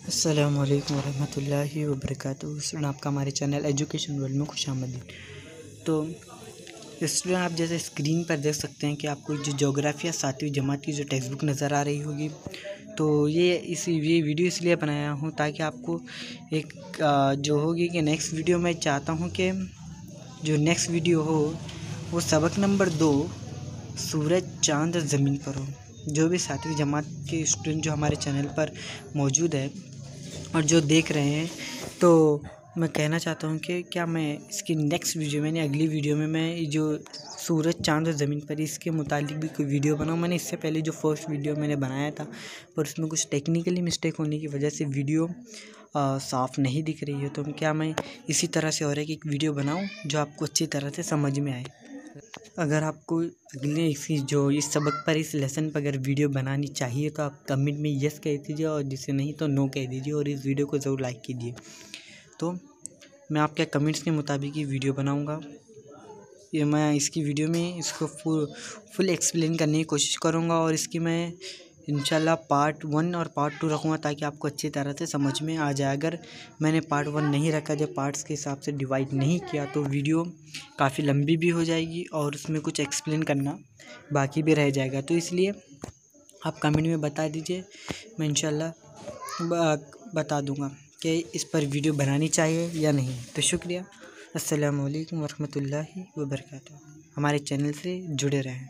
अस्सलामुअलैकुम वरहमतुल्लाहि वबरकातुहू। स्टूडेंट, आपका हमारे चैनल एजुकेशन वर्ल्ड में खुशामदीद। तो स्टूडेंट, आप जैसे स्क्रीन पर देख सकते हैं कि आपको जो ज्योग्राफी या 7वीं जमात की जो टेक्स्ट बुक नज़र आ रही होगी। तो ये वीडियो इसलिए बनाया हूँ ताकि आपको एक जो होगी कि नेक्स्ट वीडियो मैं चाहता हूँ कि जो नेक्स्ट वीडियो हो वो सबक नंबर 2 सूरज चाँद ज़मीन पर हो। जो भी 7वीं जमात के स्टूडेंट जो हमारे चैनल पर मौजूद है और जो देख रहे हैं, तो मैं कहना चाहता हूँ कि क्या मैं इसकी नेक्स्ट वीडियो में अगली वीडियो में मैं जो सूरज चाँद और ज़मीन पर इसके मुतालिक भी कोई वीडियो बनाऊँ। मैंने इससे पहले जो फर्स्ट वीडियो मैंने बनाया था पर उसमें कुछ टेक्निकली मिस्टेक होने की वजह से वीडियो साफ़ नहीं दिख रही है। तो क्या मैं इसी तरह से और एक वीडियो बनाऊँ जो आपको अच्छी तरह से समझ में आए। अगर आपको अगले इस सबक पर, इस लेसन पर अगर वीडियो बनानी चाहिए तो आप कमेंट में यस कह दीजिए, और जिसे नहीं तो नो कह दीजिए, और इस वीडियो को ज़रूर लाइक कीजिए। तो मैं आपके कमेंट्स के मुताबिक ही वीडियो बनाऊंगा। ये मैं इसकी वीडियो में इसको फुल एक्सप्लेन करने की कोशिश करूंगा, और इसकी मैं इंशाल्लाह पार्ट 1 और पार्ट 2 रखूँगा ताकि आपको अच्छी तरह से समझ में आ जाए। अगर मैंने पार्ट 1 नहीं रखा, जब पार्ट्स के हिसाब से डिवाइड नहीं किया, तो वीडियो काफ़ी लंबी भी हो जाएगी और उसमें कुछ एक्सप्लेन करना बाकी भी रह जाएगा। तो इसलिए आप कमेंट में बता दीजिए, मैं इंशाल्लाह बता दूंगा कि इस पर वीडियो बनानी चाहिए या नहीं। तो शुक्रिया। अस्सलामु अलैकुम वरहमतुल्लाहि वबरकातुहू। हमारे चैनल से जुड़े रहें।